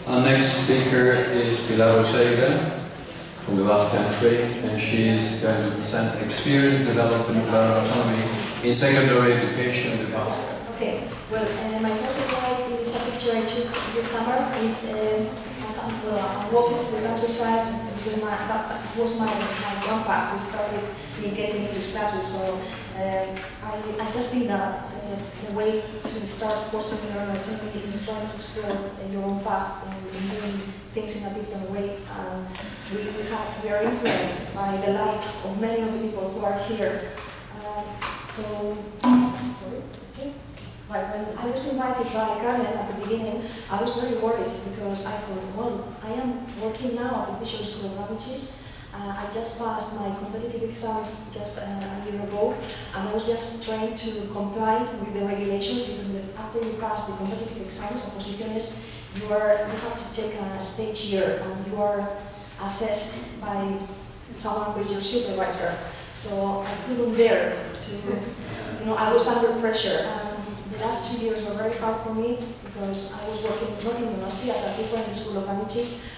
Our next speaker is Pilar Uceira from the Basque country, and she is going to present experience developed in autonomy in secondary education in the Basque country. Okay, well, my first slide is a picture I took this summer. It's I'm walking to the countryside because that was my grandpa who started me getting English classes, so I just think that the way to start fostering your own autonomy is trying to explore your own path and doing things in a different way. We are influenced by the light of many of the people who are here. Right, when I was invited by Carmen at the beginning, I was very worried because I thought, well, I am working now at the Visual School of Languages. I just passed my competitive exams just a year ago, and I was just trying to comply with the regulations. After you pass the competitive exams, oposiciones, you have to take a stage year, and you are assessed by someone who is your supervisor. So I couldn't dare to, I was under pressure. The last 2 years were very hard for me because I was working not in Austria, at a different school of languages.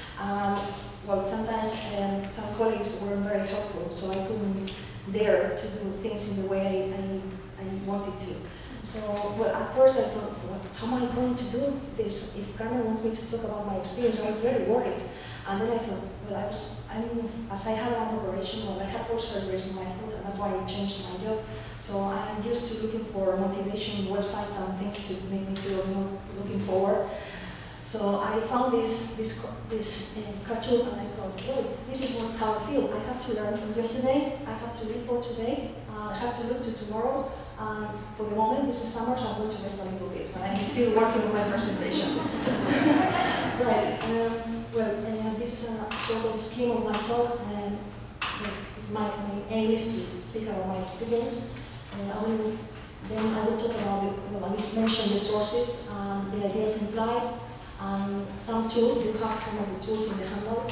Well, sometimes some colleagues weren't very helpful, so I couldn't dare to do things in the way I wanted to. So, well, at first I thought, well, how am I going to do this? If Carmen wants me to talk about my experience, I was very worried. And then I thought, well, as I had an operation, well, I had post-surgeries on my foot, and that's why I changed my job. So I'm used to looking for motivation websites and things to make me feel, looking forward. So I found this cartoon, and I thought, oh, this is how I feel. I have to learn from yesterday. I have to live for today. I have to look to tomorrow. For the moment, this is summer, so I'm going to rest a little bit. But I'm still working on my presentation. Right. This is a sort of scheme of my talk. My aim is to speak about my experience. Then I will talk about I mentioned the sources, the ideas implied, some tools. You have some of the tools in the handout.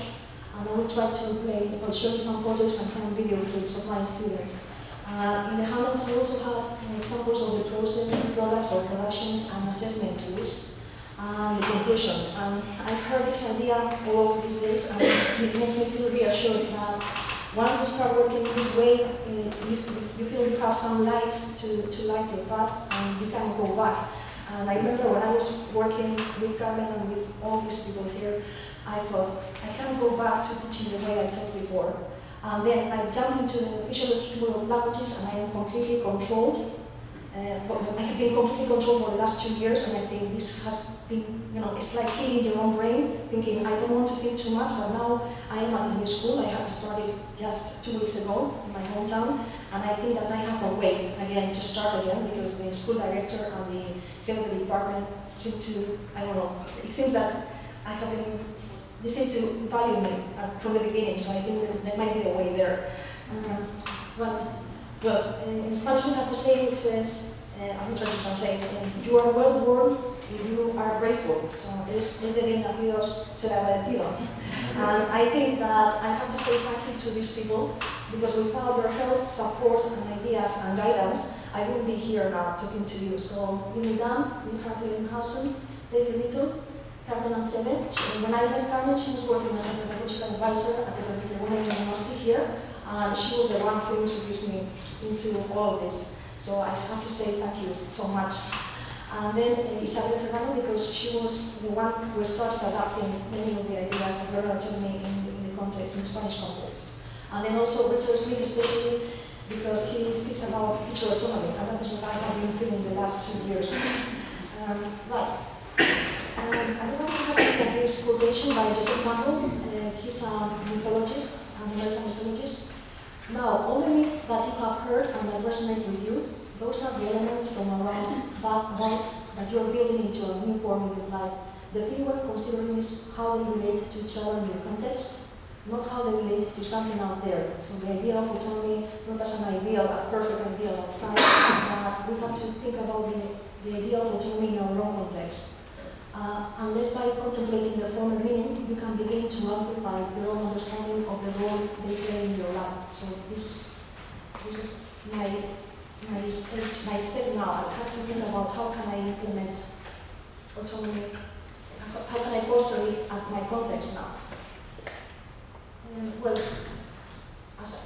And I will try to I'll show you some photos and some video clips of my students. In the handout, we also have examples of the process, products or productions, and assessment tools. The conclusion. I've heard this idea all these days, and it makes me feel reassured that once you start working this way, you feel you have some light to light your path, and you can go back. And I remember when I was working with Carmen and with all these people here, I thought, I can't go back to teaching the way I taught before. And then I jumped into the Visual School of Languages, and I am completely controlled. I have been completely controlled for the last 2 years, and I think this has been, it's like killing your own brain, thinking I don't want to think too much, but now I am at a new school. I have started just 2 weeks ago in my hometown, and I think that I have a way again to start again, because the school director and the head of the department seem to, I don't know, it seems that they seem to value me from the beginning, so I think there might be a way there. Well, in Spanish we have a saying that says, I'm trying to translate, you are well born if you are grateful. So es de bien nacidos ser agradecido. And I think that I have to say thank you to these people, because without their help, support, and ideas and guidance, I wouldn't be here now talking to you. So, you have Linhausen, David Little, Carmen and Sebe. When I met Carmen, she was working as a pedagogical advisor at the Women University here, and she was the one who introduced me into all of this. So I have to say thank you so much. And then Isabel Serrano, because she was the one who started adapting many of the ideas of learner autonomy in the Spanish context. And then also Richard Smith, especially because he speaks about teacher autonomy, and that is what I have been feeling the last 2 years. Right. I don't know if you have looked at this quotation by Joseph Campbell. He's a mythologist, an American mythologist. Now, all the myths that you have heard and that resonate with you, those are the elements from around that vault that you are building into a new form of your life. The thing worth considering is how they relate to each other in your context, not how they relate to something out there. So the idea of autonomy, not as an ideal, a perfect ideal outside, but we have to think about the idea of autonomy in our own context. Unless by contemplating the former meaning, you can begin to amplify your own understanding of the role they play in your life. So this is my step now. I have to think about how can I implement autonomy how can I foster it at my context now? Well,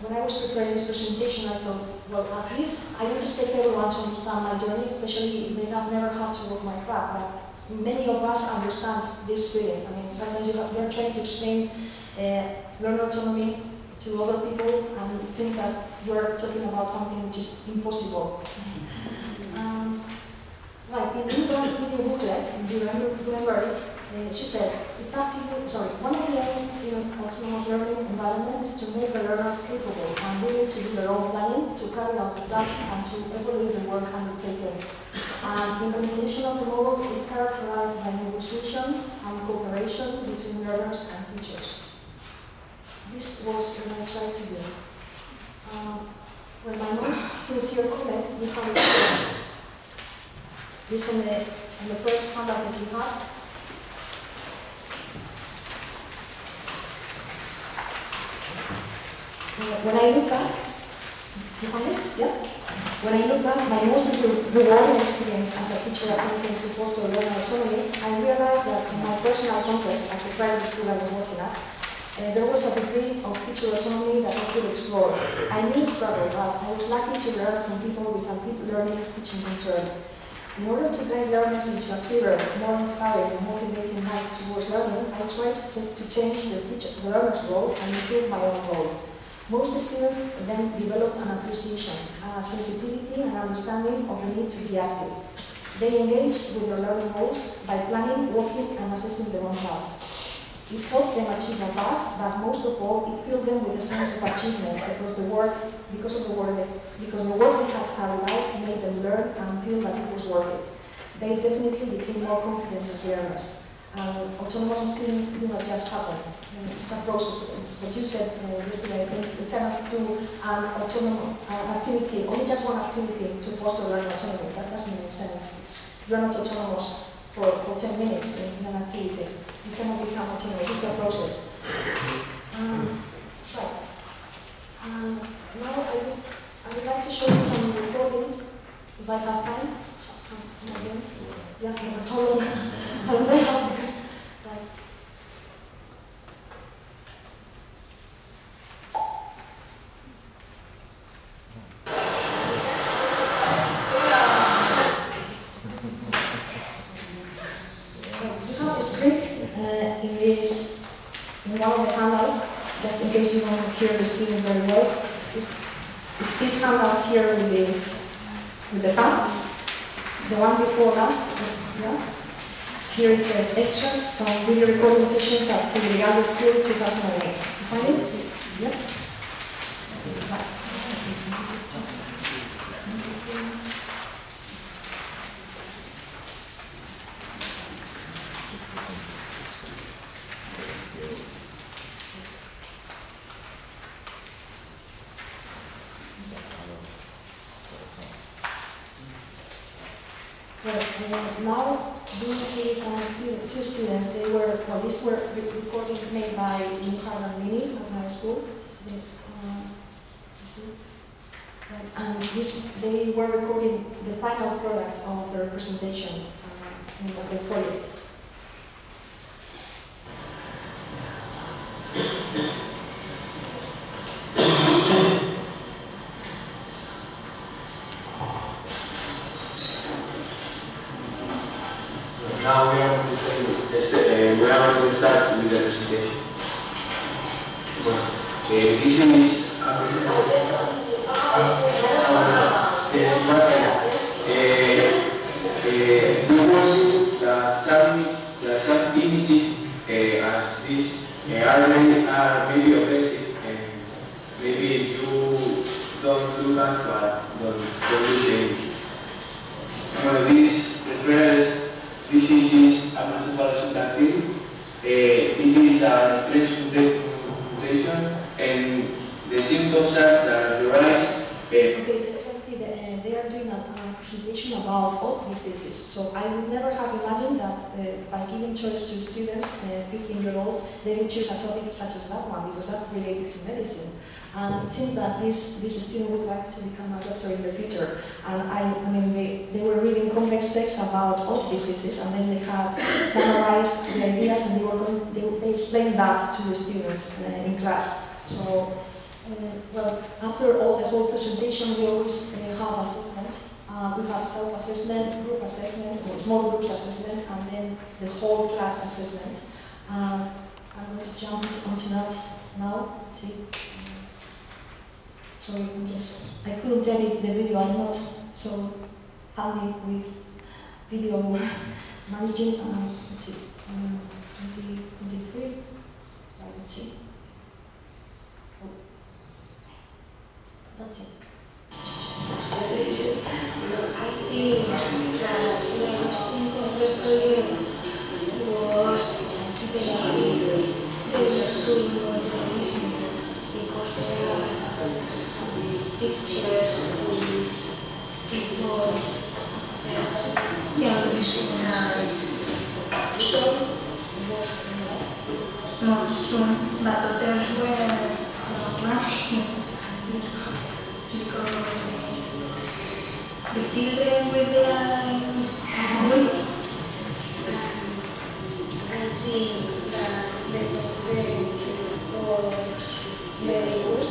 when I was preparing this presentation, I thought, well, at least I don't expect everyone to understand my journey, especially if they have never had to work my craft. But many of us understand this feeling. I mean, sometimes you're trying to explain learner autonomy to other people, and it seems that you're talking about something which is impossible. Right, in Nicole's video booklet, if you remember it, she said, it's up to you, one of the aims in autonomous learning environment is to make the learners capable and willing to do their own planning, to carry out the tasks, and to evaluate the work undertaken. And implementation of the model is characterized by negotiation and cooperation between learners and teachers. This was what I tried to do. Well, my most sincere comment, we have it here. This on the first handout that you have. When I look back, do you find it? Yeah? When I look back, my most rewarding experience as a teacher attempting to foster learner autonomy, I realized that in my personal context at the private school I was working at, there was a degree of teacher autonomy that I could explore. I knew struggle, but I was lucky to learn from people with a deep learning teaching concern. In order to guide learners into a clearer, more inspiring and motivating life towards learning, I tried to change the learner's role and improve my own role. Most students then developed an appreciation, a sensitivity and understanding of the need to be active. They engaged with their learning goals by planning, working and assessing their own paths. It helped them achieve a task, but most of all, it filled them with a sense of achievement because the work they had carried out made them learn and feel that it was worth it. They definitely became more confident as learners. Autonomous students do not just happen. It's a process. It's what you said yesterday. I think we cannot do an autonomous activity, only just one activity to foster learning autonomy. That doesn't make sense. You're not autonomous for 10 minutes in an activity. You cannot become autonomous. It's a process. Right. Now I would like to show you some recordings, if I have time. Yeah, how long? How long do I have? Because, like, we have a script in one of the handouts, just in case you don't hear the students very well. It's this handout here with the pen, the one before last. Yeah. Here it says extras from video recording sessions at the School 2008. You find it? Yeah. Now, these is two students. These were recordings made by Mukhar and Mini at my school. And they were recording the final product of their presentation of the project. Now we are going to start with the presentation. Bueno, this is some images as this are maybe offensive, and maybe you don't look at, but don't look at. Well, this refers. This is a principal activity. It is a strange mutation, and the symptoms are that your eyes. Okay, so you can see that they are doing a presentation about all diseases. So I would never have imagined that by giving choice to students, 15-year-olds, they would choose a topic such as that one, because that's related to medicine. And it seems that this student would like to become a doctor in the future. And I mean, they were reading complex texts about all diseases, and then they had summarized the ideas, and they explained that to the students in class. So, well, after the whole presentation, we always have assessment. We have self-assessment, group assessment, or small groups assessment, and then the whole class assessment. I'm going to jump onto that now. Let's see. Sorry, I couldn't edit the video. I'm not so handy with video managing. Let's see. 23. Right, let's see. Oh. That's it. I think the most important for you was they were doing the listening, because there are pictures with people, young not soon, but others were laughing because the children with their I think that they were very good.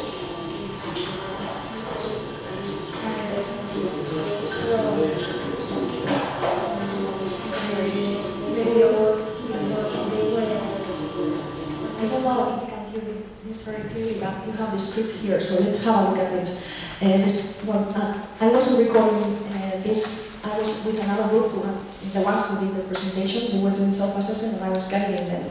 I don't know if you can hear this very clearly, but you have the script here, so let's have a look at it. I wasn't recording this. I was with another group, the ones who did the presentation. They were doing self-assessment, and I was guiding them.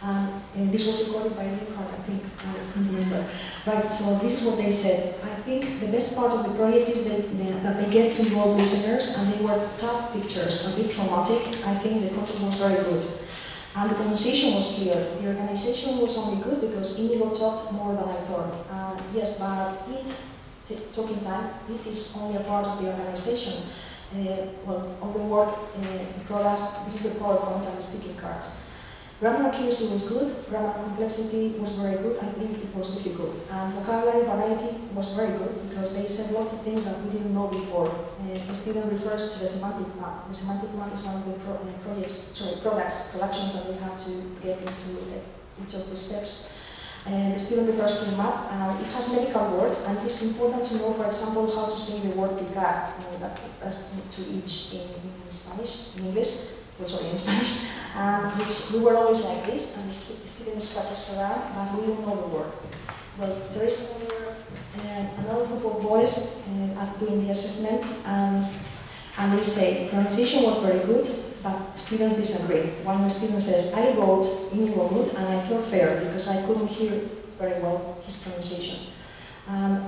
And this was recorded by Richard, I think. I can't remember. Right. So this is what they said. I think the best part of the project is that they get to involve listeners, and they were tough pictures, a bit traumatic. I think the content was very good. And the conversation was clear. The organization was only good because Inigo talked more than I thought. Yes, but talking time, it is only a part of the organization. Well, all the work, products, this is the PowerPoint and the speaking cards. Grammar accuracy was good, grammar complexity was very good, I think it was difficult. And vocabulary variety was very good because they said lots of things that we didn't know before. Stephen refers to the semantic map. The semantic map is one of the productions that we have to get into each of the steps. The student refers to the map, it has medical words, and it's important to know, for example, how to say the word picar. That's to each in Spanish, in English. Sorry, in Spanish, which we were always like this, and the student scratches around, but we don't know the word. Well, there is another group of boys doing the assessment, and they say pronunciation was very good, but students disagree. One of the students says, I wrote Inigo good, and I thought fair because I couldn't hear very well his pronunciation.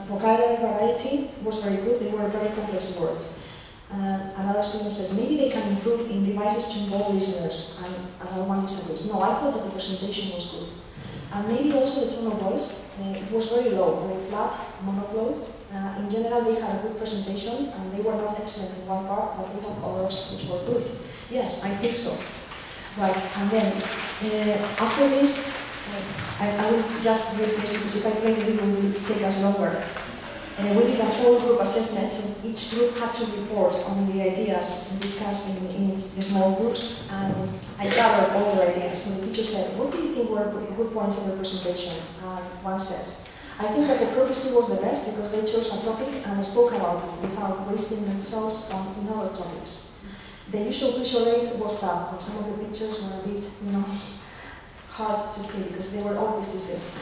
Vocabulary variety was very good. They were very complex words. Another student says, maybe they can improve in devices to involve listeners, and another one disagrees. No, I thought that the presentation was good. And maybe also the tone of voice, it was very low, very flat, monotone. In general, they had a good presentation, and they were not excellent in one part, but we had others which were good. Yes, I think so. Right, and then, after this, I will just read this, because if I play the video, it will take us longer. We did a whole group assessment, so each group had to report on the ideas discussed in the small groups, and I gathered all the ideas. So the teacher said, what do you think were good points in the presentation? And one says, I think that the prophecy was the best because they chose a topic and spoke about it without wasting themselves on other topics. The usual cliché rate was tough, but some of the pictures were a bit, hard to see because they were all diseases.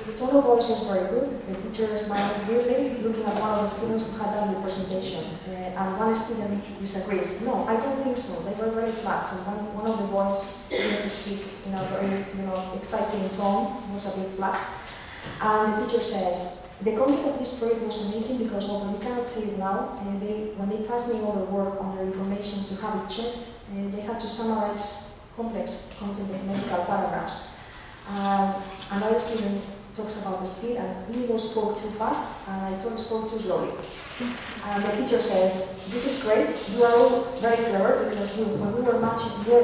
The tone of voice was very good. The teacher smiles weirdly, looking at one of the students who had done the presentation. And one student disagrees. No, I don't think so. They were very flat. So one of the boys didn't speak in a very, exciting tone. It was a bit flat. And the teacher says, the content of this project was amazing because although you cannot see it now, when they passed me all the work on their information to have it checked, they had to summarize complex content in medical paragraphs. Another student talks about the speed, and Inigo spoke too fast, and I thought he spoke too slowly. And the teacher says, this is great, you are all very clever, because when we were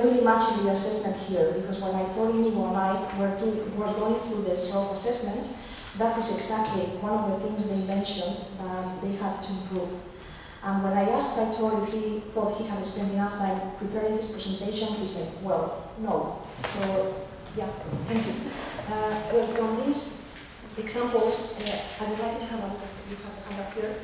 really matching the assessment here, because when I told Inigo and I were going through the self-assessment, that was exactly one of the things they mentioned that they had to improve. And when I asked Victor if he thought he had spent enough time preparing his presentation, he said, well, no. So, yeah, thank you. Well, from these examples, I would like to have you have the hand up here.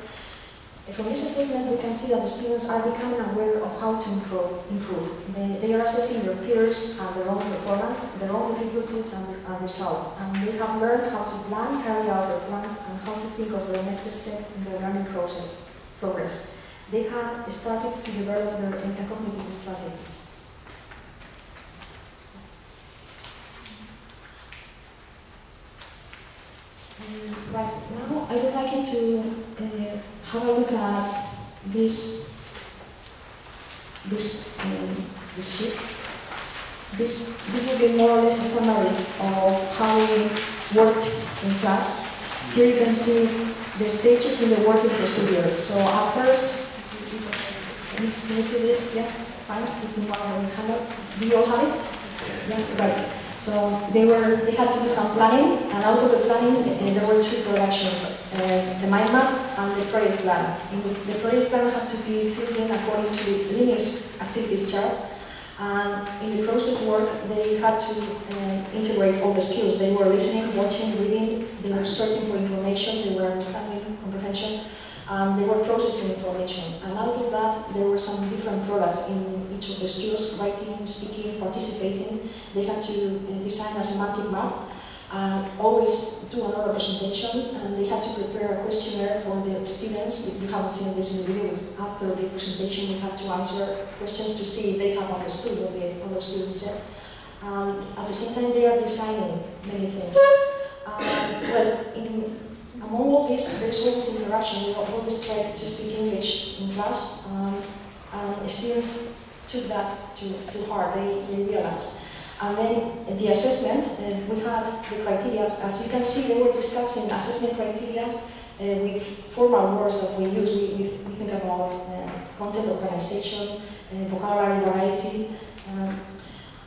From this assessment, we can see that the students are becoming aware of how to improve. They are assessing their peers and their own performance, their own difficulties and results. And they have learned how to plan, carry out their plans, and how to think of their next step in their learning progress. They have started to develop their intercognitive strategies. Right now, I would like you to have a look at this sheet. This will be more or less a summary of how we worked in class. Here you can see the stages in the working procedure. So at first, can you see this? Yeah, fine. Do you all have it? Yeah, right. So they had to do some planning, and out of the planning there were two productions, the mind map and the project plan. The project plan had to be filled in according to the Line's activities chart, and in the process work they had to integrate all the skills. They were listening, watching, reading, they were searching for information, they were understanding, comprehension, and they were processing information. And out of that there were some different products in each of the skills: writing, speaking, participating. They had to design a semantic map, always do another presentation, and they had to prepare a questionnaire for the students. If you haven't seen this in the video, after the presentation we had to answer questions to see if they have understood what the other students said. At the same time they are designing many things. Among all this, there's always interaction. We always tried to speak English in class, and students took that to heart. They realized. And then the assessment, we had the criteria. As you can see, they were discussing assessment criteria with formal words that we use. We think about content organization, vocabulary variety.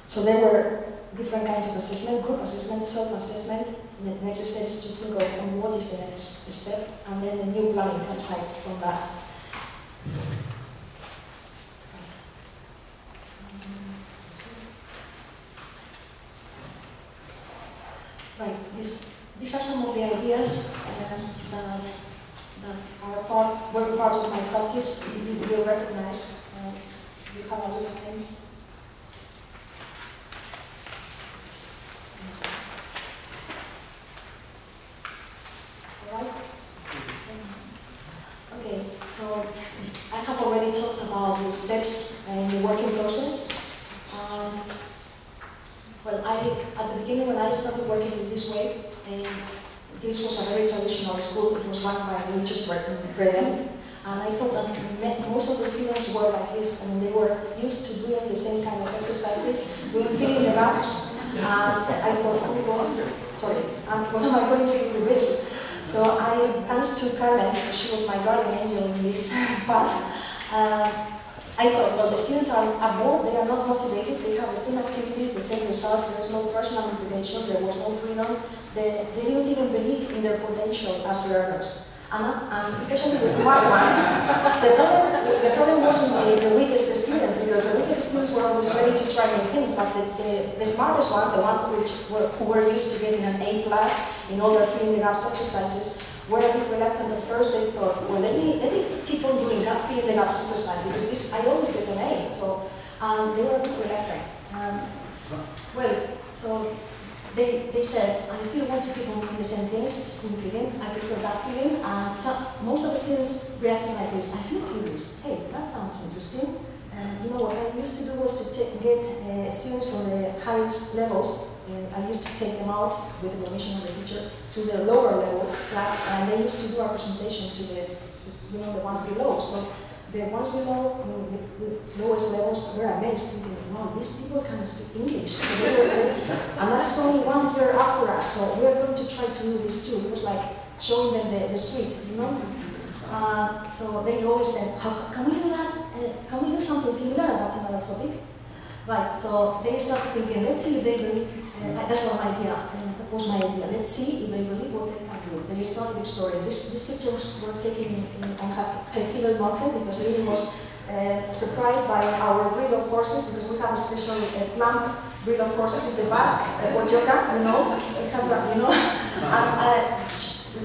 So there were different kinds of assessment: group assessment, self-assessment. The next step is to think of what is the next step, and then the new planning comes out from that. Right. These are some of the ideas that were part of my practice. You will recognize. You have a look at them. Okay, so I have already talked about the steps in the working process. And well, at the beginning when I started working in this way, this was a very traditional school. It was run by religious brethren. And I thought that most of the students were like this, and they were used to doing the same kind of exercises, filling the gaps. And I thought, oh God, sorry, what am I going to do with this? So thanks to Carmen, she was my guardian angel in this path, I thought, well, the students are bored, they are not motivated, they have the same activities, the same results, there is no personal motivation, there was no freedom, they didn't even believe in their potential as learners. And especially the smart ones. The problem wasn't the weakest students, because the weakest students were always ready to try new things, but the smartest ones, the ones who were used to getting an A+ in all their filling the gaps exercises, were a bit reluctant at first. They thought, well, let me keep on doing that filling the gaps exercise, because I always get an A. So they were a bit reluctant. So they said, I still want to keep on doing the same things, spoon feeding, I prefer that feeling, and most of the students reacted like this: I feel curious, hey, that sounds interesting. And you know what I used to do was to get students from the highest levels, I used to take them out with the permission of the teacher to the lower levels class, and they used to do our presentation to the ones below. So the ones below, the lowest levels, were amazed, thinking, wow, these people can speak English. So they were ready. And that's only 1 year after us, so we're going to try to do this too. It was like showing them the suite, you know? So they always said, can we do that? Can we do something similar about another topic? Right, so they started thinking, let's see if they really, that's one idea, that was my idea, let's see if they really what they can do. They started exploring. These pictures were taken on Pilar Mountain because they really was surprised by our breed of horses, because we have a special plump breed of horses. It's the Basque, Ojoka, you know, it has a, you know,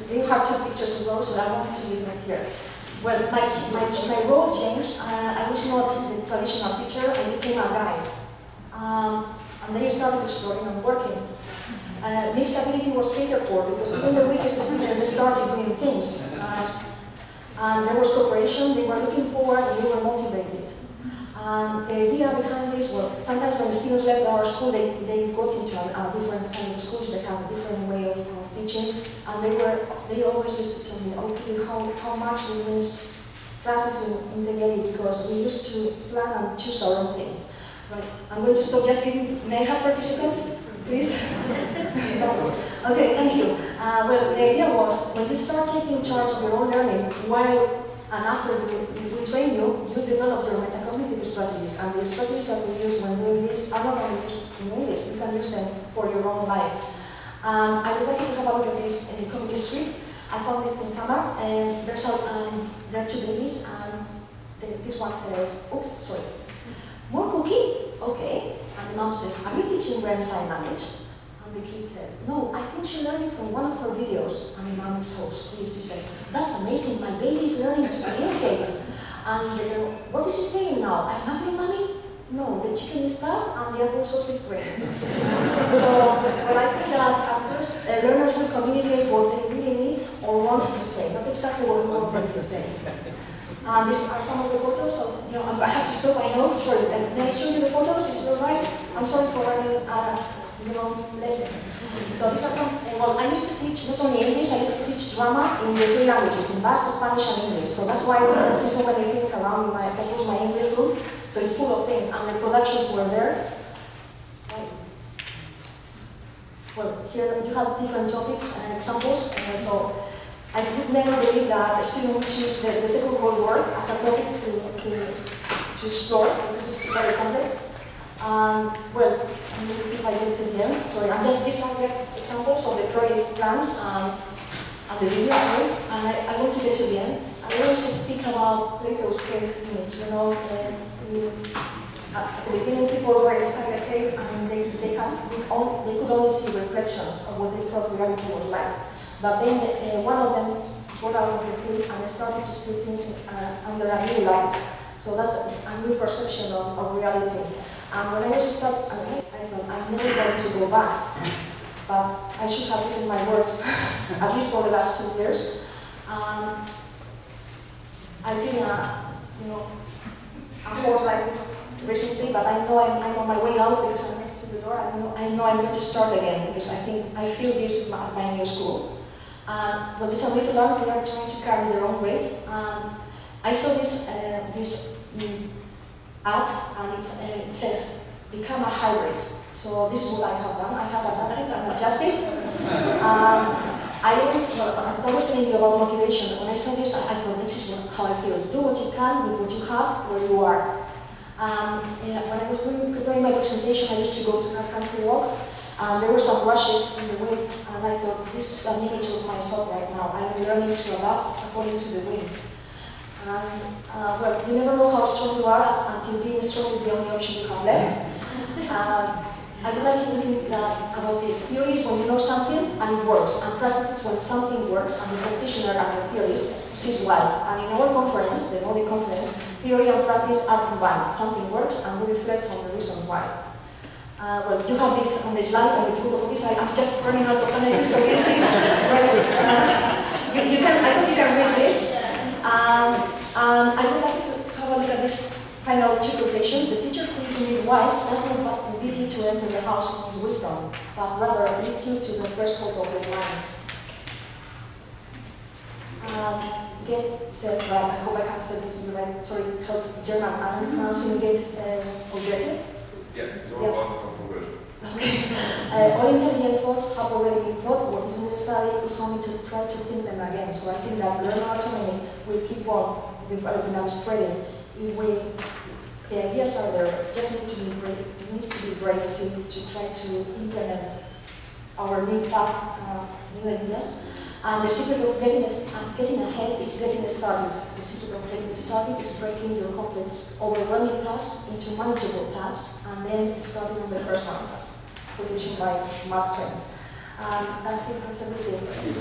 you have two pictures of those, so I wanted to use them here. Well, my role changed. I was not the traditional teacher, I became a guide. And they started exploring and working. Mixed ability was catered for because even the weakest students started doing things. And there was cooperation, they were looking forward and they were motivated. The idea behind this was, sometimes when the students left our school, they got into different kind of schools, they have a different way of teaching, and they always used to tell me, okay, how much we miss classes in the daily, because we used to plan and choose our own things. Right. I'm going to stop just giving, may I have participants, please? Okay, thank you. Well, the idea was, when you start taking charge of your own learning, while and after we train you, you develop your metacognitive strategies, and the strategies that we use when doing this are not only used in English, you can use them for your own life. I would like you to have a look at this comic strip. I found this in summer, and there are two babies, and this one says, oops, sorry, more cookie? Okay. And the mom says, are you teaching Braille sign language? And the kid says, no, I think she learned it from one of her videos. And the mom is so pleased. She says, that's amazing, my baby is learning to communicate. And they go, what is she saying now? I love you, mommy? No, the chicken is tough and the apple sauce is great. So, well, I think that at first learners will communicate what they really need or want to say, not exactly what we want them to say. These are some of the photos. So, you know, I have to stop, I know. Sorry, may I show you the photos? Is it all right? I'm sorry for running, you know, late. So these are some, well, I used to teach not only English, I used to teach drama in the three languages, in Basque, Spanish, and English. So that's why you can see so many things around my, my English room. So it's full of things, and the productions were there. Well, here you have different topics and examples. So I would never believe that a student would choose the Second World War as a topic to explore, because it's very complex. Well, let me see if I get to the end. Sorry, I'm just, this one gets examples of the project plans and the videos, sorry. And I want to get to the end. I always speak about Plato's cave image, you know. At the beginning, people were inside a cave and they could only see reflections of what they thought reality was like. But then one of them got out of the cave and started to see things under a new light. So that's a new perception of reality. And when I was starting, I thought I'm never going to go back. But I should have written my words, at least for the last 2 years. I've been you know, a horse like this recently, but I know I'm on my way out because I'm next to the door. I know I'm going to start again because I feel this at my new school. But these are little ones, they are trying to carry their own weights. I saw this ad, and it says, become a hybrid. So this is what I have done. I have adapted and adjusted. I'm always telling you about motivation. When I saw this, I thought this is how I feel. Do what you can with what you have, where you are. When I was preparing my presentation, I used to go to a country walk. There were some rushes in the wind, and I thought, this is an image of myself right now. I am learning to adapt according to the winds. Well, you never know how strong you are until being strong is the only option you have left. I would like you to think about this. Theory is when you know something and it works, and practice is when something works and the practitioner and the theorist sees why. And in our conference, the Nordic conference, theory and practice are combined. Something works and we reflect on the reasons why. Well, you have this on the slide and the photocopies. I'm just running out of time. I'm so guilty. I hope you can read this. I would like you to have a look at this final two quotations. The teacher who is indeed wise does not lead you to enter the house of his wisdom, but rather leads you to the threshold of your mind. Get said right, I hope I have said this in the right, sorry, help German. I'm pronouncing get as Ogette. Yeah, you're welcome for good. Okay. All intelligent thoughts have already been thought. What is necessary is only to try to think them again. So I think that learner autonomy will keep on developing and spreading if we The ideas are there, just need to be brave. We need to be brave to try to implement our new path, new ideas. And the secret of getting ahead is getting started. The secret of getting started is breaking your complex, overwhelming tasks into manageable tasks, and then starting on the first one. That's quotation by Mark Twain. That's it. That's everything.